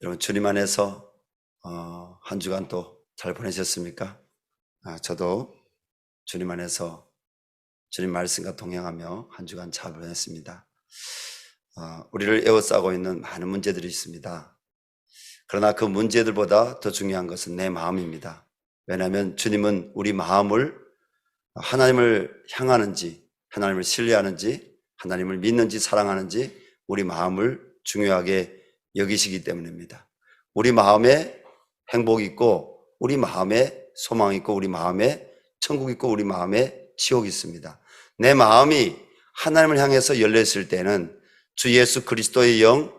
여러분 주님 안에서 한 주간 또 잘 보내셨습니까? 저도 주님 안에서 주님 말씀과 동행하며 한 주간 잘 보냈습니다. 우리를 에워싸고 있는 많은 문제들이 있습니다. 그러나 그 문제들보다 더 중요한 것은 내 마음입니다. 왜냐하면 주님은 우리 마음을 하나님을 향하는지, 하나님을 신뢰하는지, 하나님을 믿는지, 사랑하는지 우리 마음을 중요하게 여기시기 때문입니다. 우리 마음에 행복이 있고, 우리 마음에 소망이 있고, 우리 마음에 천국이 있고, 우리 마음에 지옥이 있습니다. 내 마음이 하나님을 향해서 열렸을 때는 주 예수 그리스도의 영,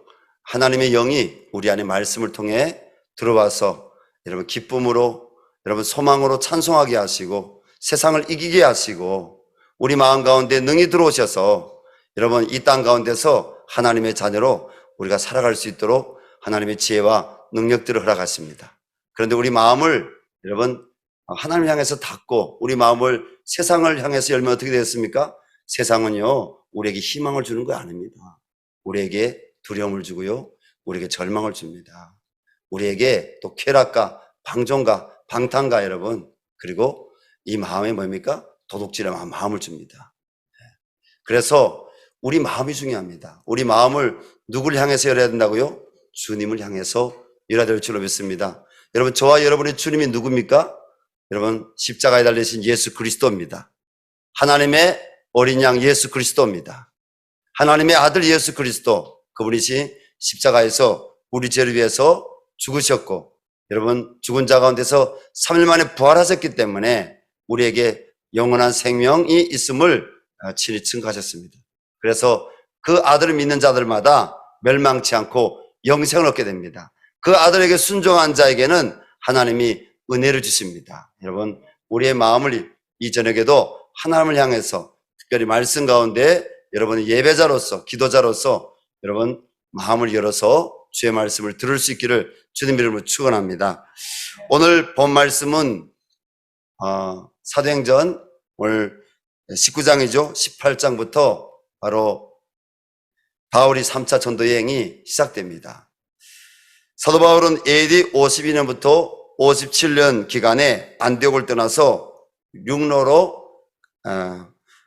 하나님의 영이 우리 안에 말씀을 통해 들어와서 여러분 기쁨으로, 여러분 소망으로 찬송하게 하시고, 세상을 이기게 하시고, 우리 마음 가운데 능히 들어오셔서 여러분 이 땅 가운데서 하나님의 자녀로 우리가 살아갈 수 있도록 하나님의 지혜와 능력들을 허락하십니다. 그런데 우리 마음을 여러분 하나님을 향해서 닫고 우리 마음을 세상을 향해서 열면 어떻게 되겠습니까? 세상은요 우리에게 희망을 주는 거 아닙니다. 우리에게 두려움을 주고요, 우리에게 절망을 줍니다. 우리에게 또 쾌락과 방종과 방탕과 여러분, 그리고 이 마음에 뭡니까? 도둑질한 마음을 줍니다. 그래서 우리 마음이 중요합니다. 우리 마음을 누구를 향해서 열어야 된다고요? 주님을 향해서 열어야 될 줄로 믿습니다. 여러분 저와 여러분의 주님이 누굽니까? 여러분 십자가에 달리신 예수 그리스도입니다. 하나님의 어린 양 예수 그리스도입니다. 하나님의 아들 예수 그리스도, 그분이시 십자가에서 우리 죄를 위해서 죽으셨고, 여러분 죽은 자 가운데서 3일 만에 부활하셨기 때문에 우리에게 영원한 생명이 있음을 친히 증거하셨습니다. 그래서 그 아들을 믿는 자들마다 멸망치 않고 영생을 얻게 됩니다. 그 아들에게 순종한 자에게는 하나님이 은혜를 주십니다. 여러분 우리의 마음을 이 저녁에도 하나님을 향해서 특별히 말씀 가운데 여러분 예배자로서, 기도자로서 여러분 마음을 열어서 주의 말씀을 들을 수 있기를 주님 이름으로 축원합니다. 오늘 본 말씀은 사도행전 오늘 19장이죠. 18장부터 바로 바울이 3차 전도 여행이 시작됩니다. 사도 바울은 AD 52년부터 57년 기간에 안디옥을 떠나서 육로로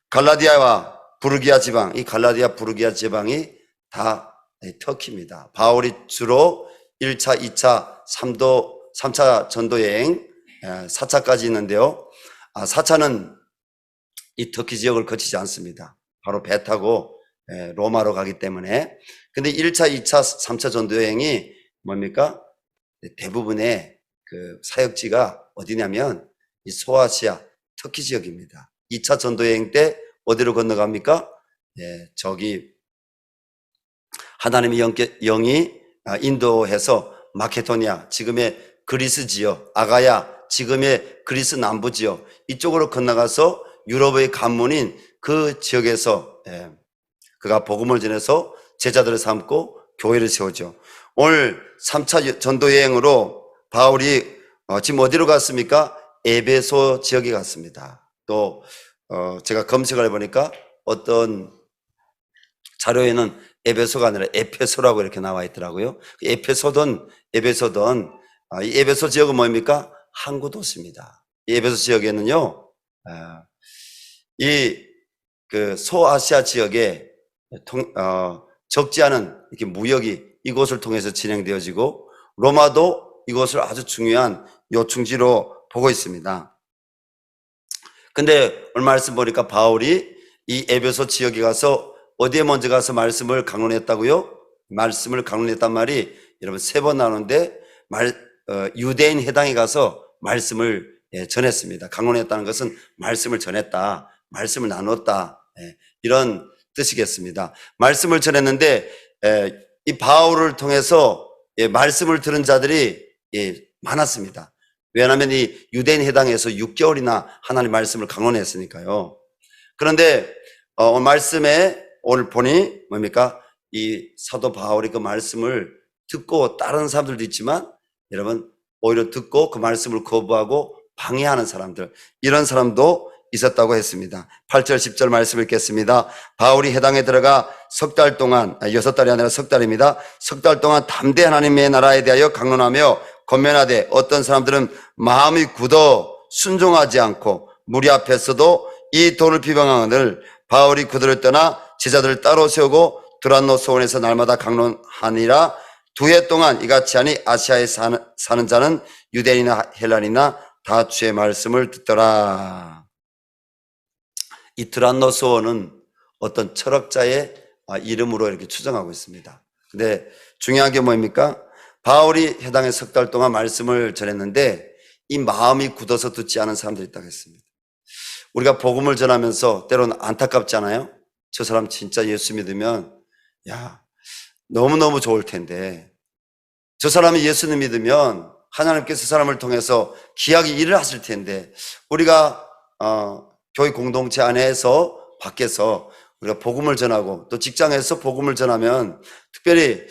갈라디아와 부르기아 지방, 이 갈라디아 부르기아 지방이 다 터키입니다. 바울이 주로 1차, 2차, 3차 전도 여행 4차까지 있는데요. 4차는 이 터키 지역을 거치지 않습니다. 바로 배 타고 로마로 가기 때문에. 근데 1차, 2차, 3차 전도 여행이 뭡니까? 대부분의 그 사역지가 어디냐면 이 소아시아 터키 지역입니다. 2차 전도 여행 때 어디로 건너갑니까? 저기 하나님의 영이 인도해서 마케도니아, 지금의 그리스 지역, 아가야, 지금의 그리스 남부 지역, 이쪽으로 건너가서 유럽의 관문인 그 지역에서 그가 복음을 전해서 제자들을 삼고 교회를 세우죠. 오늘 3차 전도 여행으로 바울이 지금 어디로 갔습니까? 에베소 지역에 갔습니다. 또 제가 검색을 해보니까 어떤 자료에는 에베소가 아니라 에페소라고 이렇게 나와 있더라고요. 에페소든 에베소든 이 에베소 지역은 뭡니까? 항구 도시입니다. 이 에베소 지역에는요, 이 그 소아시아 지역에 적지 않은 이렇게 무역이 이곳을 통해서 진행되어지고, 로마도 이곳을 아주 중요한 요충지로 보고 있습니다. 근데 오늘 말씀 보니까 바울이 이 에베소 지역에 가서 어디에 먼저 가서 말씀을 강론했다고요? 말씀을 강론했단 말이 여러분 3번 나오는데 유대인 회당에 가서 말씀을 전했습니다. 강론했다는 것은 말씀을 전했다, 말씀을 나눴다, 이런 뜻이겠습니다. 말씀을 전했는데 이 바울을 통해서 말씀을 들은 자들이 많았습니다. 왜냐하면 이 유대인 회당에서 6개월이나 하나님 말씀을 강론했으니까요. 그런데 말씀에 오늘 보니 뭡니까? 이 사도 바울이 그 말씀을 듣고 따르는 사람들도 있지만, 여러분 오히려 듣고 그 말씀을 거부하고 방해하는 사람들, 이런 사람도 있었다고 했습니다. 8절 10절 말씀 읽겠습니다. 바울이 해당에 들어가 석 달 동안, 6달이 아니라 석 달입니다. 석 달 동안 담대 하나님의 나라에 대하여 강론하며 권면하되 어떤 사람들은 마음이 굳어 순종하지 않고 무리 앞에서도 이 돈을 비방하거늘 바울이 그들을 떠나 제자들을 따로 세우고 두란노 소원에서 날마다 강론하니라. 2해 동안 이같이 하니 아시아에 사는 자는 유대인이나 헬란이나 다 주의 말씀을 듣더라. 이 두란노 소원은 어떤 철학자의 이름으로 이렇게 추정하고 있습니다. 근데 중요한 게 뭐입니까? 바울이 해당에 석 달 동안 말씀을 전했는데 이 마음이 굳어서 듣지 않은 사람들이 있다고 했습니다. 우리가 복음을 전하면서 때로는 안타깝잖아요. 저 사람 진짜 예수 믿으면 너무너무 좋을 텐데, 저 사람이 예수님 믿으면 하나님께서 그 사람을 통해서 기하게 일을 하실 텐데, 우리가 교회 공동체 안에서 밖에서 우리가 복음을 전하고 또 직장에서 복음을 전하면 특별히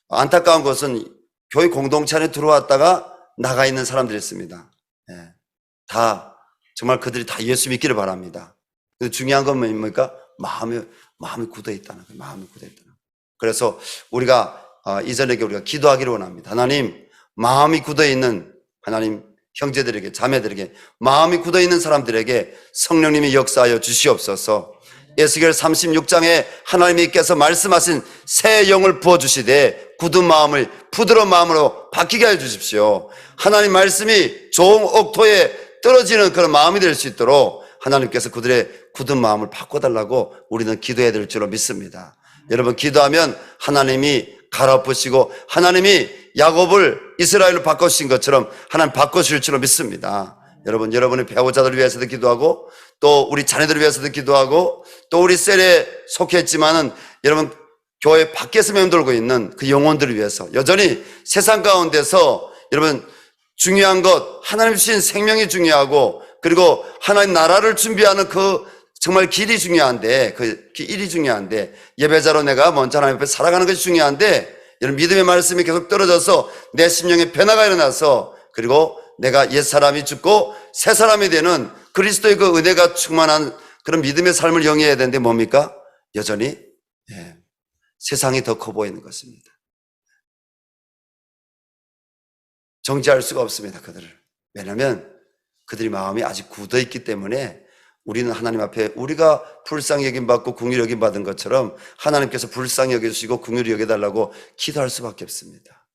안타까운 것은 교회 공동체 안에 들어왔다가 나가 있는 사람들이 있습니다. 다 정말 그들이 다 예수 믿기를 바랍니다. 근데 중요한 건 뭡니까? 마음이 굳어 있다는 거예요. 마음이 굳어 있다는 거예요. 그래서 우리가 이전에게 우리가 기도하기를 원합니다. 하나님, 마음이 굳어 있는 하나님 형제들에게, 자매들에게, 마음이 굳어 있는 사람들에게 성령님이 역사하여 주시옵소서. 에스겔 36장에 하나님께서 말씀하신 새 영을 부어주시되 굳은 마음을 부드러운 마음으로 바뀌게 해 주십시오. 하나님 말씀이 좋은 옥토에 떨어지는 그런 마음이 될 수 있도록 하나님께서 그들의 굳은 마음을 바꿔달라고 우리는 기도해야 될 줄로 믿습니다. 여러분, 기도하면 하나님이 갈아엎으시고 하나님이 야곱을 이스라엘로 바꾸신 것처럼 하나님 바꾸실 줄로 믿습니다. 여러분, 여러분의 배우자들을 위해서도 기도하고 또 우리 자녀들을 위해서도 기도하고 또 우리 셀에 속했지만은 여러분 교회 밖에서 맴돌고 있는 그 영혼들을 위해서 여전히 세상 가운데서 여러분 중요한 것, 하나님 주신 생명이 중요하고 그리고 하나님 나라를 준비하는 그 정말 길이 중요한데, 그 일이 중요한데, 예배자로 내가 먼저 하나님 앞에 살아가는 것이 중요한데, 이런 믿음의 말씀이 계속 떨어져서 내 심령에 변화가 일어나서 그리고 내가 옛사람이 죽고 새 사람이 되는 그리스도의 그 은혜가 충만한 그런 믿음의 삶을 영위해야 되는데 뭡니까? 여전히 세상이 더 커 보이는 것입니다. 정지할 수가 없습니다, 그들을. 왜냐하면 그들이 마음이 아직 굳어있기 때문에 우리는 하나님 앞에 우리가 불쌍히 여김받고 긍휼히 여김받은 것처럼 하나님께서 불쌍히 여겨주시고 긍휼히 여겨달라고 기도할 수밖에 없습니다.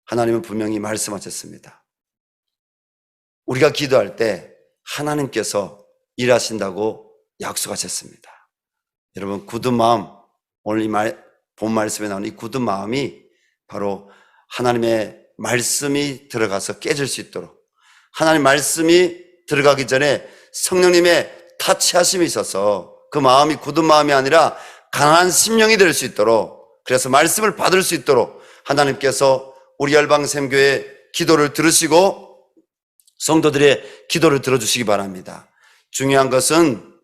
하나님은 분명히 말씀하셨습니다. 우리가 기도할 때 하나님께서 일하신다고 약속하셨습니다. 여러분, 굳은 마음, 오늘 본 말씀에 나오는 이 굳은 마음이 바로 하나님의 말씀이 들어가서 깨질 수 있도록, 하나님 말씀이 들어가기 전에 성령님의 타치하심이 있어서 그 마음이 굳은 마음이 아니라 강한 심령이 될 수 있도록, 그래서 말씀을 받을 수 있도록 하나님께서 우리 열방샘교의 기도를 들으시고 성도들의 기도를 들어주시기 바랍니다. 중요한 것은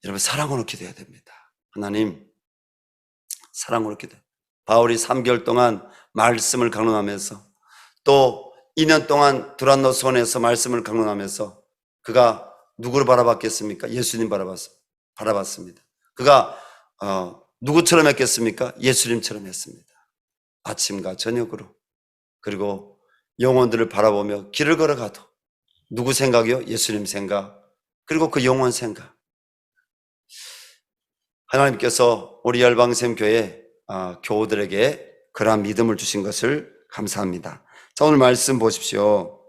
여러분 사랑으로 기도해야 됩니다. 하나님, 사랑으로 기도해. 바울이 3개월 동안 말씀을 강론하면서 또 2년 동안 두란노 소원에서 말씀을 강론하면서 그가 누구를 바라봤겠습니까? 예수님 바라봤습니다. 그가 누구처럼 했겠습니까? 예수님처럼 했습니다. 아침과 저녁으로. 그리고 영혼들을 바라보며 길을 걸어가도 누구 생각이요? 예수님 생각. 그리고 그 영혼 생각. 하나님께서 우리 열방샘교회 교우들에게 그러한 믿음을 주신 것을 감사합니다. 자, 오늘 말씀 보십시오.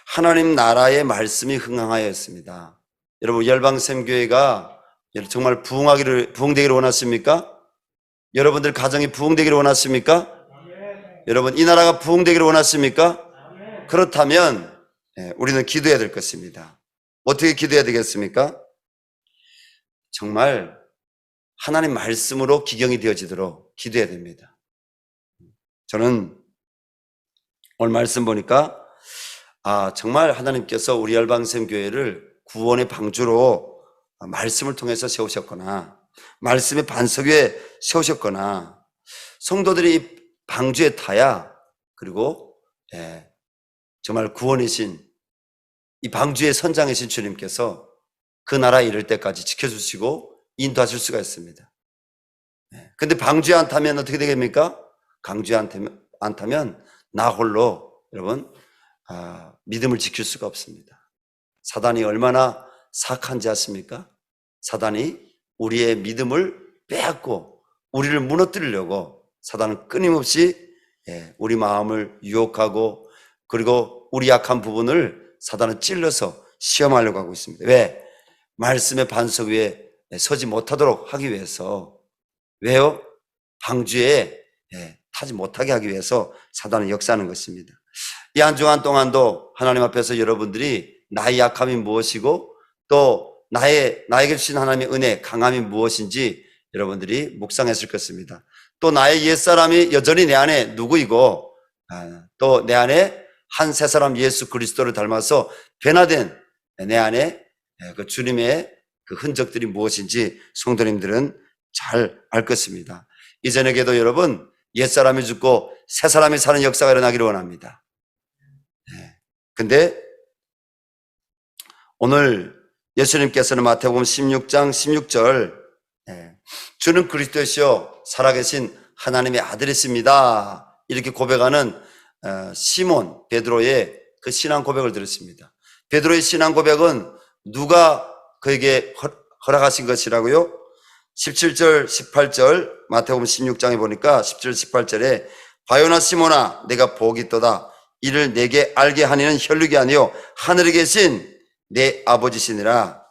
하나님 나라의 말씀이 흥황하였습니다. 여러분, 열방샘교회가 정말 부흥되기를 원하십니까? 여러분들 가정이 부흥되기를 원하십니까? 여러분, 이 나라가 부흥되기를 원하십니까? 그렇다면 우리는 기도해야 될 것입니다. 어떻게 기도해야 되겠습니까? 정말 하나님 말씀으로 기경이 되어지도록 기도해야 됩니다. 저는 오늘 말씀 보니까 정말 하나님께서 우리 열방샘교회를 구원의 방주로 말씀을 통해서 세우셨거나 말씀의 반석 위에 세우셨거나 성도들이 이 방주에 타야 그리고 정말 구원이신 이 방주의 선장이신 주님께서 그 나라에 이를 때까지 지켜주시고 인도하실 수가 있습니다. 근데 방주에 안 타면 어떻게 되겠습니까? 강주에 안 타면 나 홀로 여러분 믿음을 지킬 수가 없습니다. 사단이 얼마나 사악한지 아십니까? 사단이 우리의 믿음을 빼앗고 우리를 무너뜨리려고 사단은 끊임없이 우리 마음을 유혹하고 그리고 우리 약한 부분을 사단은 찔러서 시험하려고 하고 있습니다. 왜? 말씀의 반석 위에 서지 못하도록 하기 위해서. 왜요? 방주에 타지 못하게 하기 위해서 사단은 역사하는 것입니다. 이 한 주간 동안도 하나님 앞에서 여러분들이 나의 약함이 무엇이고 또 나에게 주신 하나님의 은혜, 강함이 무엇인지 여러분들이 묵상했을 것입니다. 또 나의 옛사람이 여전히 내 안에 누구이고 또 내 안에 한 새 사람 예수 그리스도를 닮아서 변화된 내 안에 그 주님의 그 흔적들이 무엇인지 성도님들은 잘 알 것입니다. 이 저녁에도 여러분 옛사람이 죽고 새 사람이 사는 역사가 일어나기를 원합니다. 근데 오늘 예수님께서는 마태복음 16장 16절 주는 그리스도시요 살아계신 하나님의 아들이십니다. 이렇게 고백하는 시몬 베드로의 그 신앙 고백을 들었습니다. 베드로의 신앙 고백은 누가 그에게 허락하신 것이라고요? 17절 18절 마태복음 16장에 보니까 17, 18절에 바요나 시몬아 내가 복이 있도다 이를 내게 알게 하니는 혈육이 아니요 하늘에 계신 내 아버지시니라.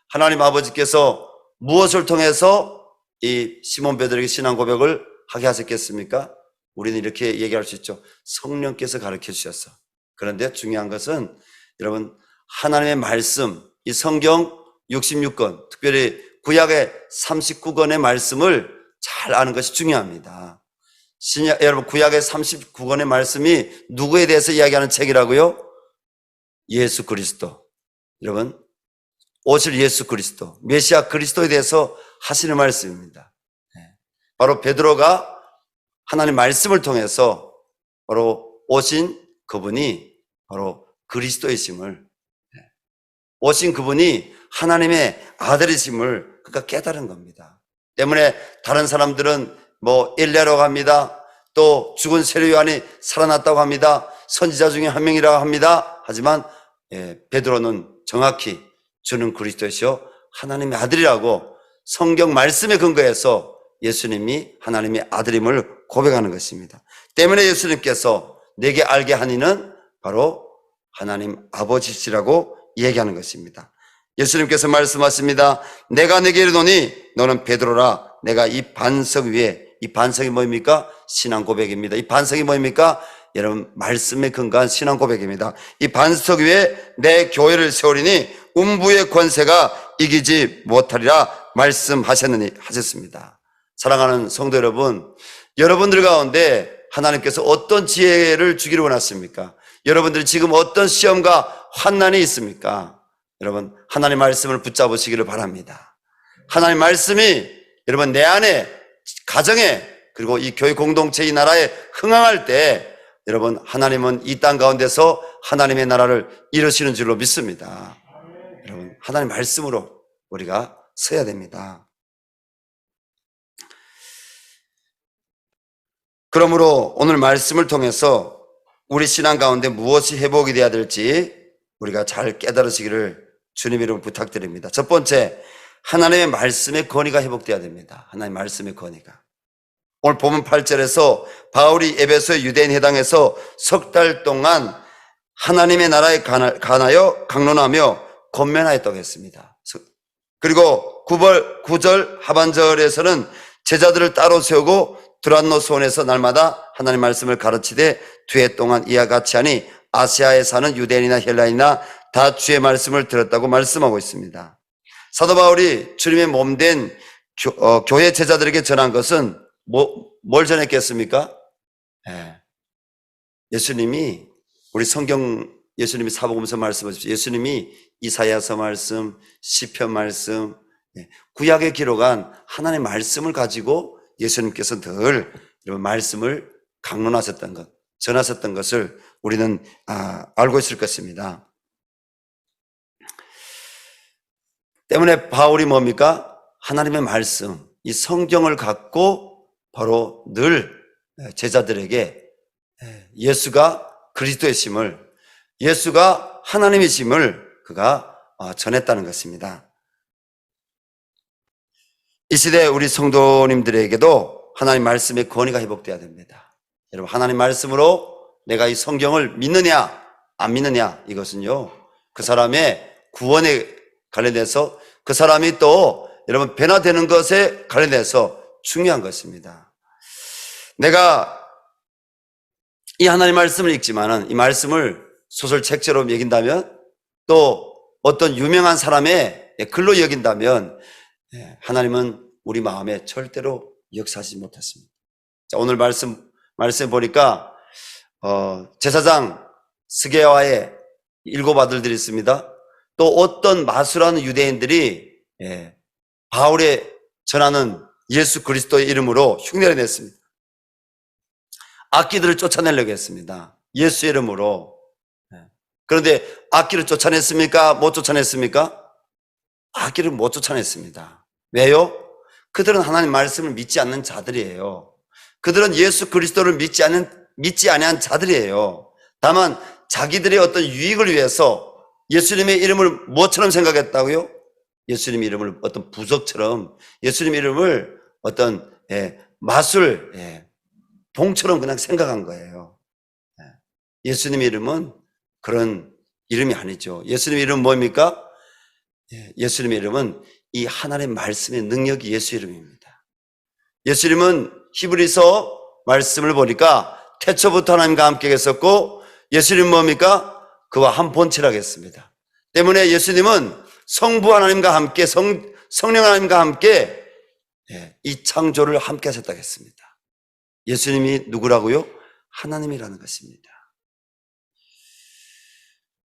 하나님 아버지께서 무엇을 통해서 이 시몬 베드로에게 신앙 고백을 하게 하셨겠습니까? 우리는 이렇게 얘기할 수 있죠. 성령께서 가르쳐 주셨어. 그런데 중요한 것은 여러분 하나님의 말씀, 이 성경 66권, 특별히 구약의 39권의 말씀을 잘 아는 것이 중요합니다. 여러분 구약의 39권의 말씀이 누구에 대해서 이야기하는 책이라고요? 예수 그리스도. 여러분 오실 예수 그리스도, 메시아 그리스도에 대해서 하시는 말씀입니다. 바로 베드로가 하나님 말씀을 통해서 바로 오신 그분이 바로 그리스도이심을, 오신 그분이 하나님의 아들이심을 그가 깨달은 겁니다. 때문에 다른 사람들은 뭐 엘리야라고 합니다. 또 죽은 세례 요한이 살아났다고 합니다. 선지자 중에 한 명이라고 합니다. 하지만 베드로는 정확히 주는 그리스도시요 하나님의 아들이라고 성경 말씀에 근거해서 예수님이 하나님의 아들임을 고백하는 것입니다. 때문에 예수님께서 내게 알게 하니는 바로 하나님 아버지시라고 얘기하는 것입니다. 예수님께서 말씀하십니다. 내가 내게 이르노니 너는 베드로라. 내가 이 반석 위에, 이 반석이 뭐입니까? 신앙 고백입니다. 이 반석이 뭐입니까? 여러분 말씀에 근거한 신앙 고백입니다. 이 반석 위에 내 교회를 세우리니 음부의 권세가 이기지 못하리라 말씀하셨느니 하셨습니다. 사랑하는 성도 여러분, 여러분들 가운데 하나님께서 어떤 지혜를 주기를 원하십니까? 여러분들이 지금 어떤 시험과 환난이 있습니까? 여러분 하나님 말씀을 붙잡으시기를 바랍니다. 하나님 말씀이 여러분 내 안에, 가정에, 그리고 이 교회 공동체, 이 나라에 흥황할 때 여러분 하나님은 이 땅 가운데서 하나님의 나라를 이루시는 줄로 믿습니다. 여러분 하나님 말씀으로 우리가 서야 됩니다. 그러므로 오늘 말씀을 통해서 우리 신앙 가운데 무엇이 회복이 되어야 될지 우리가 잘 깨달으시기를 주님 이름으로 부탁드립니다. 첫 번째, 하나님의 말씀의 권위가 회복되어야 됩니다. 하나님의 말씀의 권위가. 오늘 본문 8절에서 바울이 에베소의 유대인 회당에서 석 달 동안 하나님의 나라에 관하여 강론하며 권면하였다고 했습니다. 그리고 9절 하반절에서는 제자들을 따로 세우고 두란노 수원에서 날마다 하나님 말씀을 가르치되 두 해 동안 이와 같이 하니 아시아에 사는 유대인이나 헬라인이나 다 주의 말씀을 들었다고 말씀하고 있습니다. 사도 바울이 주님의 몸된 교회 제자들에게 전한 것은 뭘 전했겠습니까? 예수님이 우리 성경, 예수님이 사복음서 말씀하십시오. 예수님이 이사야서 말씀, 시편 말씀, 구약에 기록한 하나님의 말씀을 가지고 예수님께서 늘 이런 말씀을 강론하셨던 것, 전하셨던 것을 우리는 알고 있을 것입니다. 때문에 바울이 뭡니까? 하나님의 말씀, 이 성경을 갖고 바로 늘 제자들에게 예수가 그리스도이심을, 예수가 하나님이심을 그가 전했다는 것입니다. 이 시대 우리 성도님들에게도 하나님 말씀의 권위가 회복되어야 됩니다. 여러분, 하나님 말씀으로 내가 이 성경을 믿느냐 안 믿느냐, 이것은요 그 사람의 구원에 관련돼서, 그 사람이 또 여러분 변화되는 것에 관련돼서 중요한 것입니다. 내가 이 하나님 말씀을 읽지만은 이 말씀을 소설책처럼 여긴다면, 또 어떤 유명한 사람의 글로 여긴다면 하나님은 우리 마음에 절대로 역사하지 못했습니다. 자, 오늘 말씀 보니까 제사장 스게와의 7 아들들이 있습니다. 또 어떤 마술하는 유대인들이 바울의 전하는 예수 그리스도의 이름으로 흉내를 냈습니다. 악귀들을 쫓아내려고 했습니다. 예수의 이름으로. 그런데 악귀를 쫓아냈습니까? 못 쫓아냈습니까? 악귀를 못 쫓아냈습니다. 왜요? 그들은 하나님 말씀을 믿지 않는 자들이에요. 그들은 예수 그리스도를 믿지 아니한 자들이에요. 다만 자기들의 어떤 유익을 위해서 예수님의 이름을 뭐처럼 생각했다고요? 예수님의 이름을 어떤 부석처럼, 예수님의 이름을 어떤 마술 봉처럼 그냥 생각한 거예요. 예수님의 이름은 그런 이름이 아니죠. 예수님의 이름은 뭡니까? 예수님의 이름은 이 하나님의 말씀의 능력이 예수 이름입니다. 예수 이름은 히브리서 말씀을 보니까 태초부터 하나님과 함께 계셨고, 예수님은 뭡니까? 그와 한 본체라고 했습니다. 때문에 예수님은 성부 하나님과 함께, 성령 하나님과 함께 이 창조를 함께 하셨다고 했습니다. 예수님이 누구라고요? 하나님이라는 것입니다.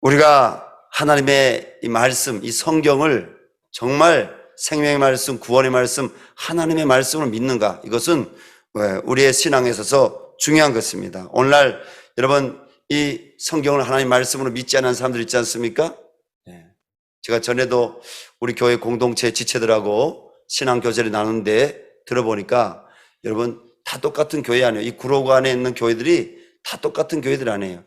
우리가 하나님의 이 말씀, 이 성경을 정말 생명의 말씀, 구원의 말씀, 하나님의 말씀을 믿는가? 이것은 우리의 신앙에 있어서 중요한 것입니다. 오늘날 여러분, 이 성경을 하나님 말씀으로 믿지 않는 사람들 있지 않습니까? 제가 전에도 우리 교회 공동체 지체들하고 신앙 교제를 나누는데 들어보니까 여러분 다 똑같은 교회 아니에요. 이 구로구 안에 있는 교회들이 다 똑같은 교회들 아니에요.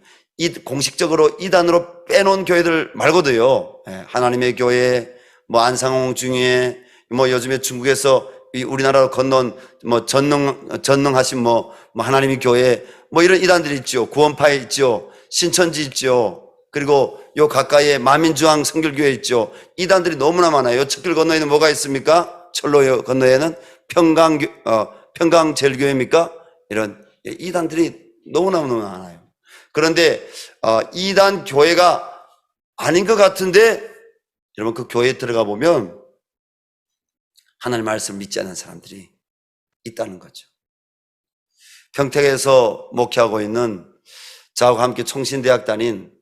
공식적으로 이단으로 빼놓은 교회들 말고도요, 하나님의 교회, 뭐 안상홍 중에, 뭐 요즘에 중국에서 우리나라로 건너온 뭐 전능하신 뭐 하나님의 교회, 뭐 이런 이단들이 있죠. 구원파에 있죠. 신천지 있죠. 그리고 요 가까이에 마민주항 성결교회 있죠. 이단들이 너무나 많아요. 척길 건너에는 뭐가 있습니까? 철로 건너에는 평강제일교회입니까? 이런 이단들이 너무너무 많아요. 그런데 이단 교회가 아닌 것 같은데 여러분 그 교회에 들어가 보면 하나님 말씀을 믿지 않는 사람들이 있다는 거죠. 평택에서 목회하고 있는 저하고 함께 총신대학 다닌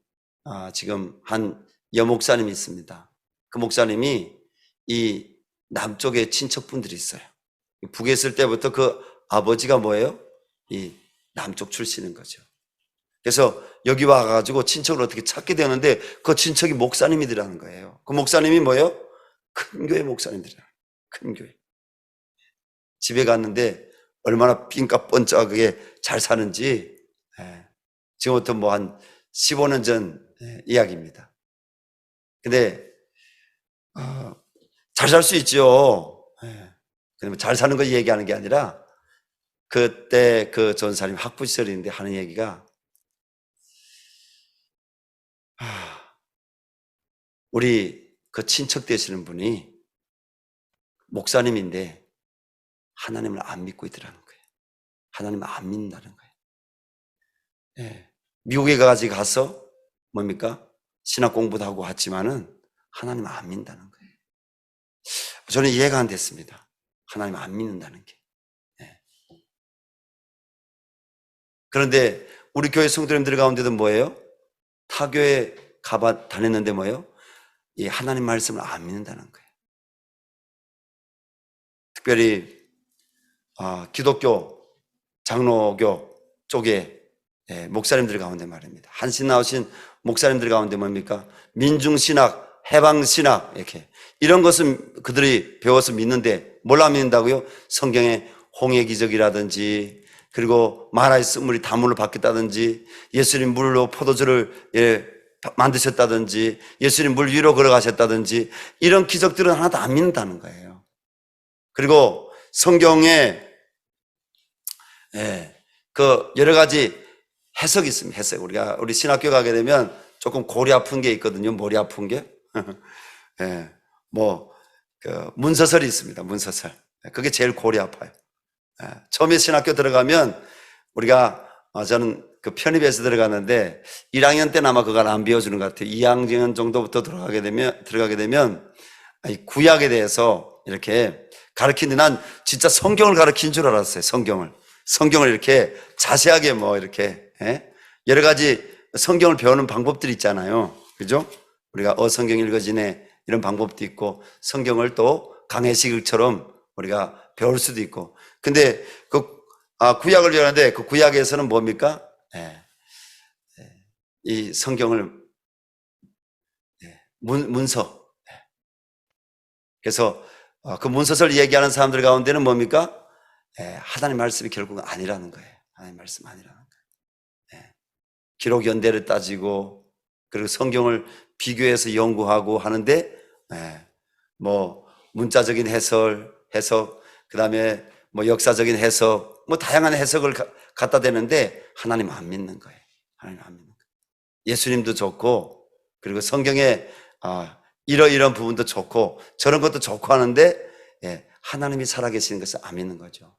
지금 한 여목사님이 있습니다. 그 목사님이 이 남쪽에 친척분들이 있어요. 북에 있을 때부터 그 아버지가 뭐예요? 이 남쪽 출신인 거죠. 그래서 여기 와가지고 친척을 어떻게 찾게 되는데 그 친척이 목사님이더라는 거예요. 그 목사님이 뭐예요? 큰 교회 목사님들이라. 큰 교회. 집에 갔는데 얼마나 빈값 번쩍하게 잘 사는지 지금부터 뭐 한 15년 전 이야기입니다. 근데 잘 살 수 있죠. 근데 잘 사는 거 얘기하는 게 아니라 그때 그 전사님 학부 시절인데 하는 얘기가 우리 그 친척 되시는 분이 목사님인데 하나님을 안 믿고 있더라는 거예요. 하나님을 안 믿는다는 거예요. 미국에 가서 뭡니까? 신학 공부도 하고 왔지만은 하나님을 안 믿는다는 거예요. 저는 이해가 안 됐습니다. 하나님을 안 믿는다는 게. 그런데 우리 교회 성도님들 가운데도 뭐예요? 타교에 다녔는데 뭐예요? 이 하나님 말씀을 안 믿는다는 거예요. 특별히 기독교 장로교 쪽에 목사님들 가운데 말입니다. 한신 나오신 목사님들 가운데 뭡니까? 민중신학 해방신학 이렇게 이런 것은 그들이 배워서 믿는데 뭘라 믿는다고요? 성경에 홍해 기적이라든지 그리고 마라의 쓴물이 단물로 바뀌었다든지 예수님 물로 포도주를 만드셨다든지 예수님 물 위로 걸어가셨다든지 이런 기적들은 하나도 안 믿는다는 거예요. 그리고 성경에 그 여러 가지 해석이 있습니다. 해석. 우리 신학교 가게 되면 조금 골이 아픈 게 있거든요. 머리 아픈 게. 그 문서설이 있습니다. 문서설. 그게 제일 골이 아파요. 처음에 신학교 들어가면 저는 그 편입해서 들어갔는데 1학년 때는 아마 그걸 안 배워주는 것 같아요. 2학년 정도부터 들어가게 되면 구약에 대해서 이렇게 가르치는데 난 진짜 성경을 가르친 줄 알았어요. 성경을 이렇게 자세하게 이렇게 여러 가지 성경을 배우는 방법들이 있잖아요. 그죠? 우리가 성경 읽어지네 이런 방법도 있고 성경을 또 강해식처럼 우리가 배울 수도 있고. 근데 구약을 배우는데 그 구약에서는 뭡니까? 이 성경을 문서. 그래서 그 문서설 얘기하는 사람들 가운데는 뭡니까? 하나님 말씀이 결국은 아니라는 거예요. 하나님 말씀 아니라는 거예요. 기록 연대를 따지고 그리고 성경을 비교해서 연구하고 하는데 문자적인 해석 그다음에 역사적인 해석 다양한 해석을 갖다 대는데 하나님 안 믿는 거예요. 하나님 안 믿는 거예요. 예수님도 좋고 그리고 성경에 이런 부분도 좋고 저런 것도 좋고 하는데 하나님이 살아계시는 것을 안 믿는 거죠.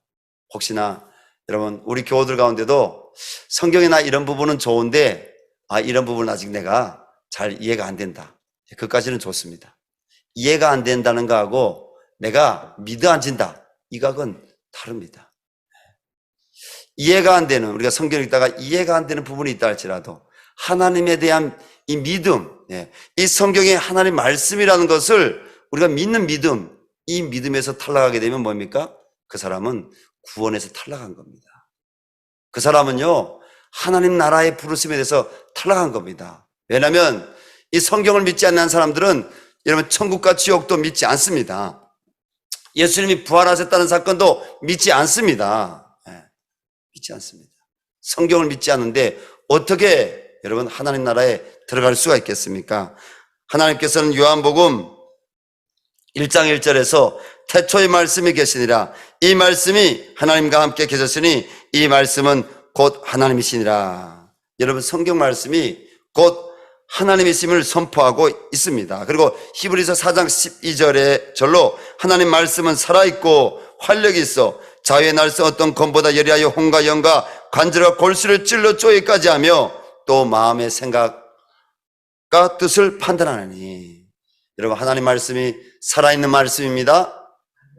혹시나 여러분 우리 교우들 가운데도 성경이나 이런 부분은 좋은데 이런 부분은 아직 내가 잘 이해가 안 된다. 그까지는 좋습니다. 이해가 안 된다는 거하고 내가 믿어 앉은다. 이각은 다릅니다. 이해가 안 되는 우리가 성경 읽다가 이해가 안 되는 부분이 있다 할지라도 하나님에 대한 이 믿음, 이 성경의 하나님 말씀이라는 것을 우리가 믿는 믿음, 이 믿음에서 탈락하게 되면 뭡니까? 그 사람은 구원에서 탈락한 겁니다. 그 사람은요 하나님 나라의 부르심에 대해서 탈락한 겁니다. 왜냐하면 이 성경을 믿지 않는 사람들은 여러분 천국과 지옥도 믿지 않습니다. 예수님이 부활하셨다는 사건도 믿지 않습니다. 믿지 않습니다. 성경을 믿지 않는데 어떻게 여러분 하나님 나라에 들어갈 수가 있겠습니까? 하나님께서는 요한복음 1장 1절에서 태초의 말씀이 계시니라 이 말씀이 하나님과 함께 계셨으니 이 말씀은 곧 하나님이시니라. 여러분 성경 말씀이 곧 하나님이심을 선포하고 있습니다. 그리고 히브리서 4장 12절의 절로 하나님 말씀은 살아있고 활력이 있어 자유의 날서 어떤 검보다 예리하여 혼과 영과 관절과 골수를 찔러 쪼개까지 하며 또 마음의 생각과 뜻을 판단하느니. 여러분 하나님 말씀이 살아있는 말씀입니다.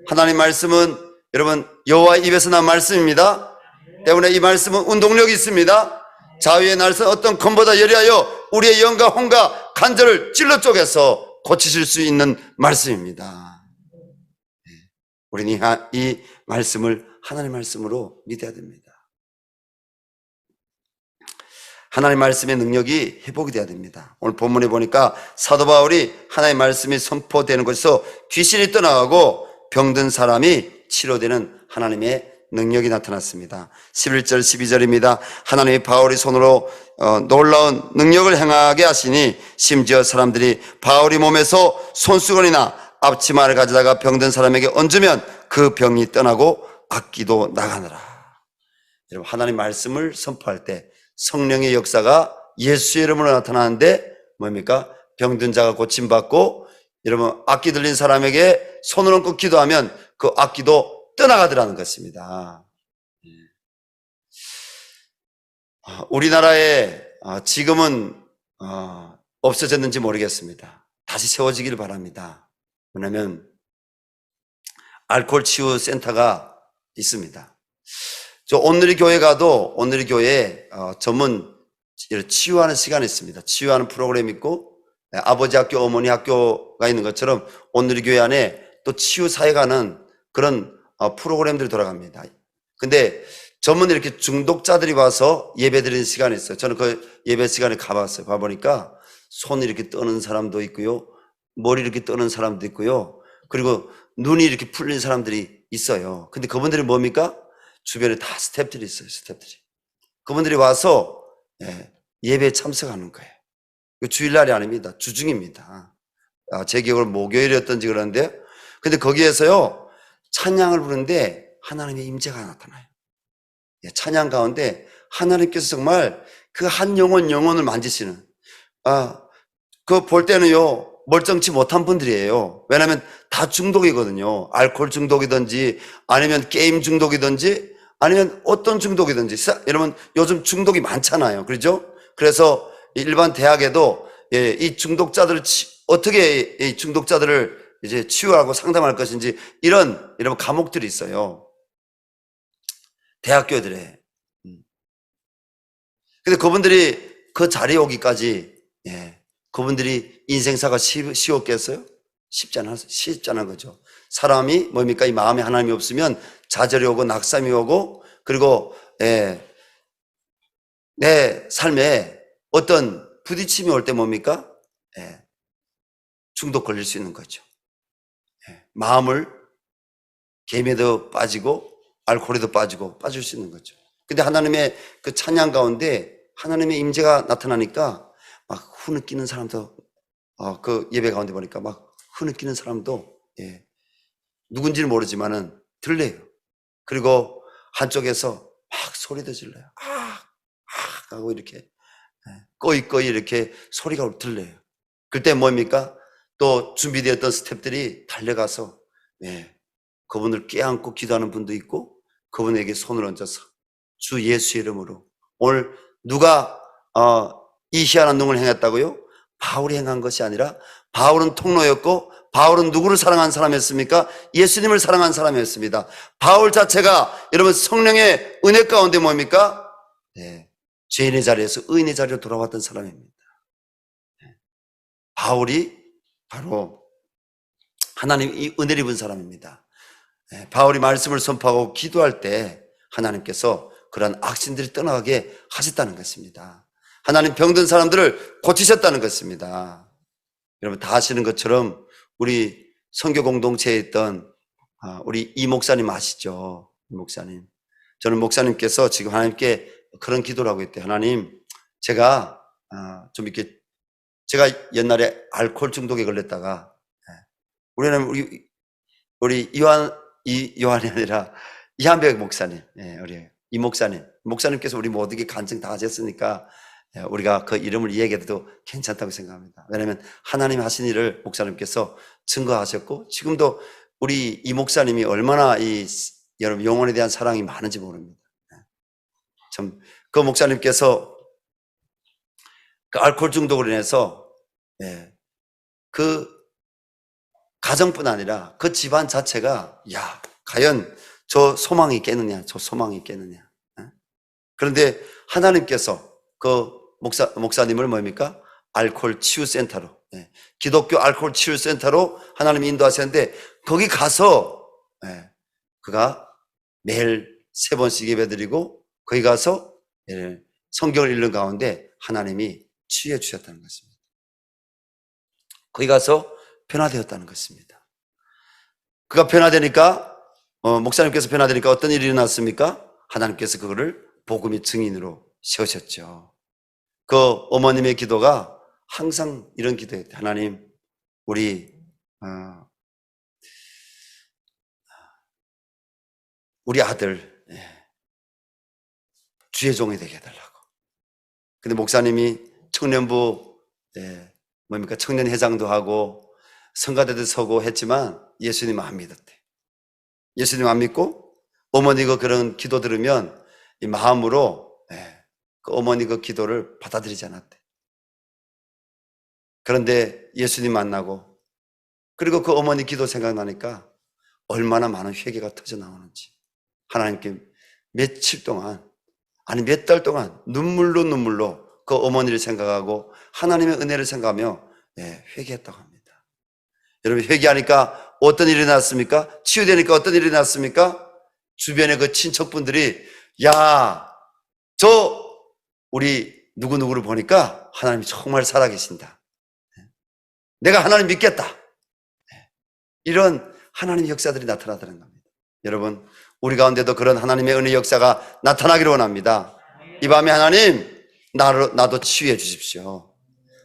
하나님 말씀은 여러분 여호와의 입에서 난 말씀입니다. 때문에 이 말씀은 운동력이 있습니다. 자유의 날선 어떤 검보다 예리하여 우리의 영과 혼과 관절을 찔러 쪼개서 고치실 수 있는 말씀입니다. 우리는 이 말씀을 하나님 말씀으로 믿어야 됩니다. 하나님 말씀의 능력이 회복이 돼야 됩니다. 오늘 본문에 보니까 사도 바울이 하나님 말씀이 선포되는 곳에서 귀신이 떠나가고 병든 사람이 치료되는 하나님의 능력이 나타났습니다. 11절 12절입니다. 하나님이 바울의 손으로 놀라운 능력을 행하게 하시니 심지어 사람들이 바울의 몸에서 손수건이나 앞치마를 가져다가 병든 사람에게 얹으면 그 병이 떠나고 악기도 나가느라. 여러분 하나님 말씀을 선포할 때 성령의 역사가 예수의 이름으로 나타나는데 뭡니까? 병든 자가 고침받고 여러분 악기 들린 사람에게 손을 얹고 기도하면 그 악기도 떠나가더라는 것입니다. 우리나라에 지금은 없어졌는지 모르겠습니다. 다시 세워지기를 바랍니다. 왜냐하면 알코올 치유 센터가 있습니다. 저 온누리 교회 가도 온누리 교회에 전문 치유하는 시간이 있습니다. 치유하는 프로그램이 있고 아버지 학교, 어머니 학교가 있는 것처럼 온누리 교회 안에 또 치유 사회가는 그런 프로그램들이 돌아갑니다. 근데 전문 이렇게 중독자들이 와서 예배 드리는 시간이 있어요. 저는 그 예배 시간에 가봤어요. 가보니까 손 이렇게 떠는 사람도 있고요. 머리 이렇게 떠는 사람도 있고요. 그리고 눈이 이렇게 풀린 사람들이 있어요. 근데 그분들이 뭡니까? 주변에 다 스태프들이 있어요. 스태프들이. 그분들이 와서 예배에 참석하는 거예요. 주일날이 아닙니다. 주중입니다. 제 기억으로 목요일이었던지 그러는데, 근데 거기에서요 찬양을 부르는데 하나님의 임재가 나타나요. 찬양 가운데 하나님께서 정말 그 한 영혼을 만지시는, 그 볼 때는요 멀쩡치 못한 분들이에요. 왜냐하면 다 중독이거든요. 알코올 중독이든지 아니면 게임 중독이든지 아니면 어떤 중독이든지. 여러분 요즘 중독이 많잖아요. 그렇죠? 그래서 일반 대학에도 이 중독자들을 어떻게 이 중독자들을 이제 치유하고 상담할 것인지 이런 과목들이 있어요. 대학교들에. 근데 그분들이 그 자리에 오기까지 그분들이 인생사가 쉬웠겠어요? 쉽지 않은 거죠. 사람이 뭡니까? 이 마음에 하나님이 없으면 좌절이 오고 낙삼이 오고, 그리고 내 삶에 어떤 부딪힘이 올 때 뭡니까? 중독 걸릴 수 있는 거죠. 마음을 게임에도 빠지고 알코올에도 빠질 수 있는 거죠. 근데 하나님의 그 찬양 가운데 하나님의 임재가 나타나니까 막 흐느끼는 사람도, 그 예배 가운데 보니까 막 흐느끼는 사람도 누군지는 모르지만은 들려요. 그리고 한쪽에서 막 소리도 질러요. 하고 이렇게 꺼이 이렇게 소리가 들려요. 그때 뭡니까? 또 준비되었던 스태프들이 달려가서 그분을 껴안고 기도하는 분도 있고, 그분에게 손을 얹어서 주 예수 이름으로, 오늘 누가 이 희한한 능을 행했다고요? 바울이 행한 것이 아니라, 바울은 통로였고 바울은 누구를 사랑한 사람이었습니까? 예수님을 사랑한 사람이었습니다. 바울 자체가 여러분 성령의 은혜 가운데 뭡니까? 죄인의 자리에서 의인의 자리로 돌아왔던 사람입니다. 바울이 바로 하나님 이 은혜를 입은 사람입니다. 바울이 말씀을 선포하고 기도할 때 하나님께서 그러한 악신들이 떠나가게 하셨다는 것입니다. 하나님 병든 사람들을 고치셨다는 것입니다. 여러분 다 아시는 것처럼 우리 선교 공동체에 있던 우리 이 목사님 아시죠? 이 목사님. 저는 목사님께서 지금 하나님께 그런 기도를 하고 있대요. 하나님, 제가 좀 이렇게, 제가 옛날에 알코올 중독에 걸렸다가, 우리 요한이 아니라 이한백 목사님, 우리 이 목사님께서 우리 모두에게 간증 다 하셨으니까 우리가 그 이름을 이야기해도 괜찮다고 생각합니다. 왜냐하면 하나님 하신 일을 목사님께서 증거하셨고, 지금도 우리 이 목사님이 얼마나 여러분 영혼에 대한 사랑이 많은지 모릅니다. 참, 그 목사님께서 그 알코올 중독으로 인해서 그 가정뿐 아니라 그 집안 자체가, 과연 저 소망이 있겠느냐, 그런데 하나님께서 그 목사님을 뭡니까? 알코올 치유센터로, 기독교 알코올 치유센터로 하나님이 인도하셨는데, 거기 가서 그가 매일 3번씩 예배드리고 거기 가서 성경을 읽는 가운데 하나님이 치유해 주셨다는 것입니다. 거기 가서 변화되었다는 것입니다. 그가 변화되니까, 목사님께서 변화되니까 어떤 일이 일어났습니까? 하나님께서 그거를 복음의 증인으로 세우셨죠. 그 어머님의 기도가 항상 이런 기도였대요. 하나님, 우리 아들 주의 종이 되게 해달라고. 근데 목사님이 청년부 청년회장도 하고 성가대도 서고 했지만 예수님 안 믿었대. 예수님 안 믿고 어머니가 그런 기도 들으면 이 마음으로 그 어머니 그 기도를 받아들이지 않았대. 그런데 예수님 만나고, 그리고 그 어머니 기도 생각나니까 얼마나 많은 회개가 터져 나오는지, 하나님께 며칠 동안, 아니 몇 달 동안 눈물로 그 어머니를 생각하고 하나님의 은혜를 생각하며 회개했다고 합니다. 여러분 회개하니까 어떤 일이 났습니까? 치유되니까 어떤 일이 났습니까? 주변의 그 친척분들이, 저 우리 누구누구를 보니까 하나님이 정말 살아계신다. 내가 하나님 믿겠다. 이런 하나님의 역사들이 나타나다는 겁니다. 여러분, 우리 가운데도 그런 하나님의 은혜 역사가 나타나기를 원합니다. 이 밤에 하나님, 나도 치유해 주십시오.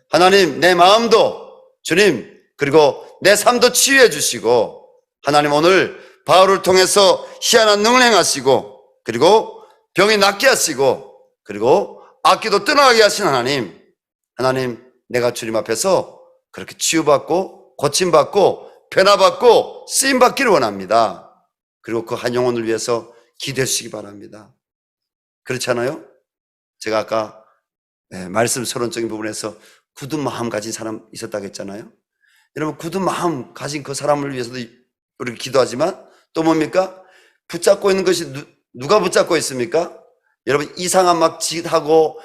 하나님, 내 마음도, 주님, 그리고 내 삶도 치유해 주시고, 하나님 오늘 바울을 통해서 희한한 능을 행하시고, 그리고 병이 낫게 하시고, 그리고 악기도 떠나가게 하신 하나님, 내가 주님 앞에서 그렇게 치유받고 고침받고 변화받고 쓰임받기를 원합니다. 그리고 그 한 영혼을 위해서 기도해 주시기 바랍니다. 그렇지 않아요? 제가 아까 말씀 서론적인 부분에서 굳은 마음 가진 사람 있었다고 했잖아요. 여러분, 굳은 마음 가진 그 사람을 위해서도 우리가 기도하지만 또 뭡니까? 붙잡고 있는 것이 누가 붙잡고 있습니까? 여러분, 이상한 막 짓하고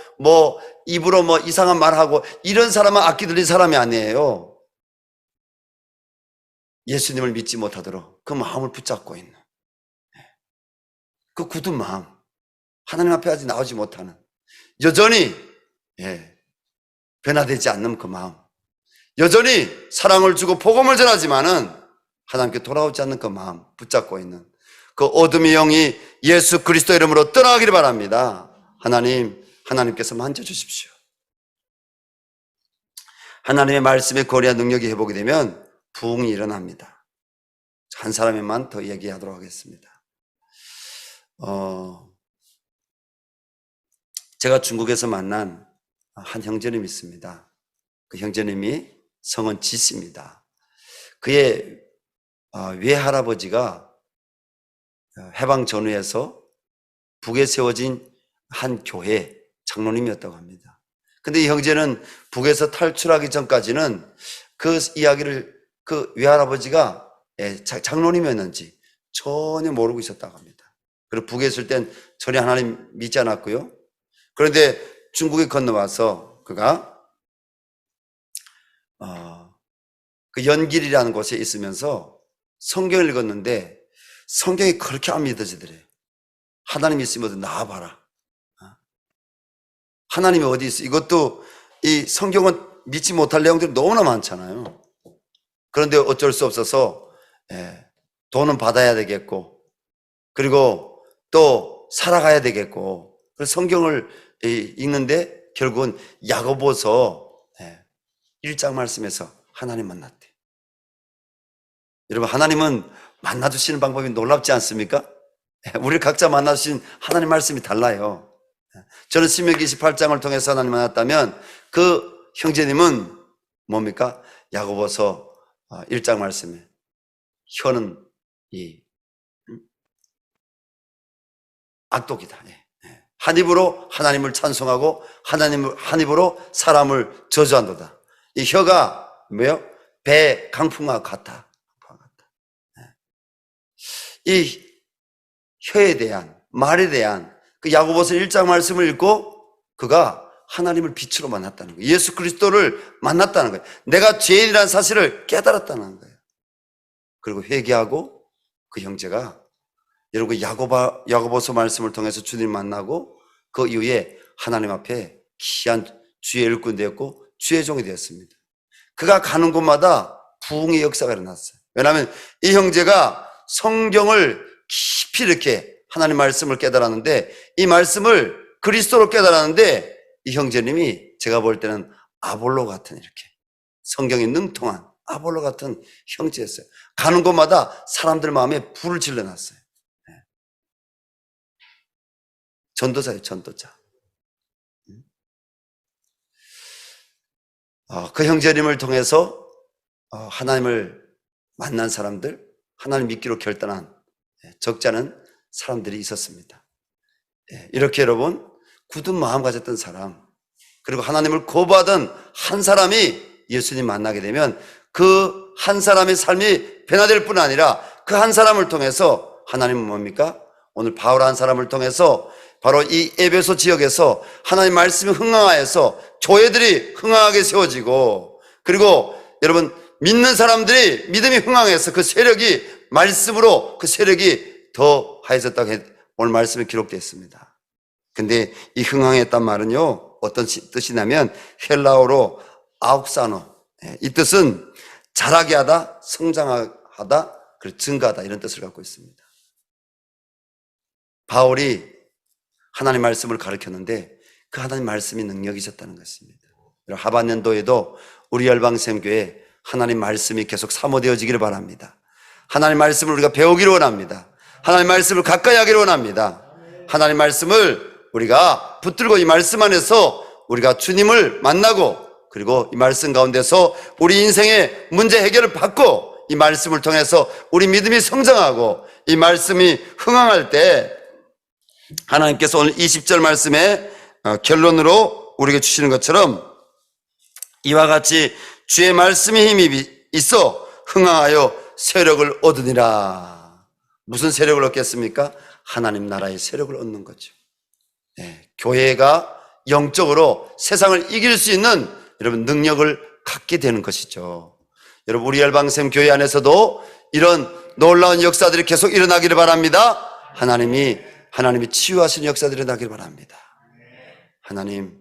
입으로 이상한 말하고 이런 사람은 악기 들린 사람이 아니에요. 예수님을 믿지 못하도록 그 마음을 붙잡고 있는 그 굳은 마음, 하나님 앞에 아직 나오지 못하는, 여전히 변화되지 않는 그 마음, 여전히 사랑을 주고 복음을 전하지만은 하나님께 돌아오지 않는 그 마음 붙잡고 있는 그 어둠의 영이 예수 그리스도 이름으로 떠나가기를 바랍니다. 하나님께서 만져주십시오. 하나님의 말씀에 거리한 능력이 회복이 되면 부흥이 일어납니다. 한 사람에만 더 얘기하도록 하겠습니다. 제가 중국에서 만난 한 형제님이 있습니다. 그 형제님이 성은 지씨입니다. 그의 외할아버지가 해방 전후에서 북에 세워진 한 교회 장로님이었다고 합니다. 근데 이 형제는 북에서 탈출하기 전까지는 그 이야기를 그 외할아버지가 장로님이었는지 전혀 모르고 있었다고 합니다. 그리고 북에 있을 땐 전혀 하나님 믿지 않았고요. 그런데 중국에 건너와서 그가 그 연길이라는 곳에 있으면서 성경을 읽었는데 성경이 그렇게 안 믿어지더래요. 하나님이 있으면 나와봐라. 하나님이 어디 있어? 이것도 이 성경은 믿지 못할 내용들이 너무나 많잖아요. 그런데 어쩔 수 없어서 돈은 받아야 되겠고, 그리고 또 살아가야 되겠고, 그래서 성경을 읽는데 결국은 야고보서 1장 말씀에서 하나님 만났대. 여러분, 하나님은 만나주시는 방법이 놀랍지 않습니까? 우리 각자 만나주신 하나님 말씀이 달라요. 저는 신명기 28장을 통해서 하나님 만났다면 그 형제님은 뭡니까? 야고보서 1장 말씀에 혀는 악독이다. 한 입으로 하나님을 찬송하고 한 입으로 사람을 저주한도다. 이 혀가 뭐예요? 배 강풍과 같다. 이 혀에 대한, 말에 대한 그 야고보서 1장 말씀을 읽고 그가 하나님을 빛으로 만났다는 거예요. 예수 그리스도를 만났다는 거예요. 내가 죄인이라는 사실을 깨달았다는 거예요. 그리고 회개하고 그 형제가 여러분 야고보서 말씀을 통해서 주님 만나고 그 이후에 하나님 앞에 귀한 주의 일꾼 되었고 주의 종이 되었습니다. 그가 가는 곳마다 부흥의 역사가 일어났어요. 왜냐하면 이 형제가 성경을 깊이 이렇게 하나님 말씀을 깨달았는데, 이 말씀을 그리스도로 깨달았는데, 이 형제님이 제가 볼 때는 아볼로 같은, 이렇게 성경에 능통한 아볼로 같은 형제였어요. 가는 곳마다 사람들 마음에 불을 질러놨어요. 전도자예요, 전도자. 그 형제님을 통해서 하나님을 만난 사람들, 하나님 믿기로 결단한 적지 않은 사람들이 있었습니다. 이렇게 여러분, 굳은 마음 가졌던 사람, 그리고 하나님을 거부하던 한 사람이 예수님 만나게 되면 그 한 사람의 삶이 변화될 뿐 아니라 그 한 사람을 통해서 하나님은 뭡니까? 오늘 바울 한 사람을 통해서 바로 이 에베소 지역에서 하나님 말씀이 흥황하여서 교회들이 흥황하게 세워지고, 그리고 여러분 믿는 사람들이 믿음이 흥황해서 그 세력이 말씀으로 그 세력이 더 하여졌다고 오늘 말씀에 기록되어 있습니다. 근데 이 흥황했단 말은요, 어떤 뜻이냐면 헬라어로 아욱사노, 이 뜻은 자라게 하다, 성장하다, 그리고 증가하다 이런 뜻을 갖고 있습니다. 바울이 하나님 말씀을 가르쳤는데 그 하나님 말씀이 능력이 있었다는 것입니다. 하반년도에도 우리 열방샘교회 하나님 말씀이 계속 사모되어지기를 바랍니다. 하나님 말씀을 우리가 배우기를 원합니다. 하나님 말씀을 가까이 하기를 원합니다. 하나님 말씀을 우리가 붙들고 이 말씀 안에서 우리가 주님을 만나고 그리고 이 말씀 가운데서 우리 인생의 문제 해결을 받고 이 말씀을 통해서 우리 믿음이 성장하고 이 말씀이 흥황할 때 하나님께서 오늘 20절 말씀에 결론으로 우리에게 주시는 것처럼 이와 같이 주의 말씀의 힘이 있어 흥황하여 세력을 얻으니라. 무슨 세력을 얻겠습니까? 하나님 나라의 세력을 얻는 거죠. 교회가 영적으로 세상을 이길 수 있는 여러분 능력을 갖게 되는 것이죠. 여러분 우리 열방샘 교회 안에서도 이런 놀라운 역사들이 계속 일어나기를 바랍니다. 하나님이 치유하시는 역사들이 일어나기를 바랍니다. 하나님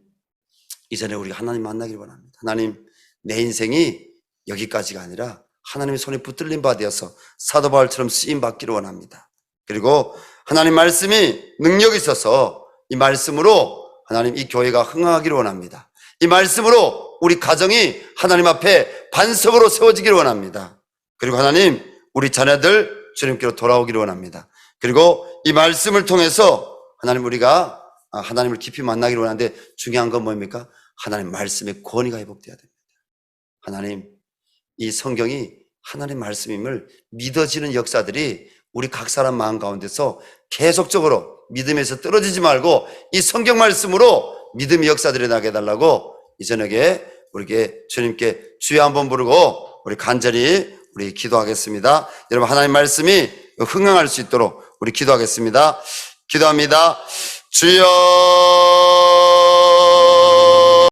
이전에 우리가 하나님 만나기를 바랍니다. 하나님 내 인생이 여기까지가 아니라 하나님의 손에 붙들린 바 되어서 사도 바울처럼 쓰임 받기를 원합니다. 그리고 하나님 말씀이 능력이 있어서 이 말씀으로 하나님 이 교회가 흥황하기를 원합니다. 이 말씀으로 우리 가정이 하나님 앞에 반석으로 세워지기를 원합니다. 그리고 하나님 우리 자녀들 주님께로 돌아오기를 원합니다. 그리고 이 말씀을 통해서 하나님 우리가 하나님을 깊이 만나기를 원하는데 중요한 건 뭡니까? 하나님 말씀의 권위가 회복되어야 됩니다. 하나님 이 성경이 하나님 말씀임을 믿어지는 역사들이 우리 각 사람 마음 가운데서 계속적으로 믿음에서 떨어지지 말고 이 성경 말씀으로 믿음의 역사들이 나게 해달라고 이 저녁에 우리에게 주님께 주여 한번 부르고 우리 간절히 우리 기도하겠습니다. 여러분 하나님 말씀이 흥황할 수 있도록 우리 기도하겠습니다. 기도합니다. 주여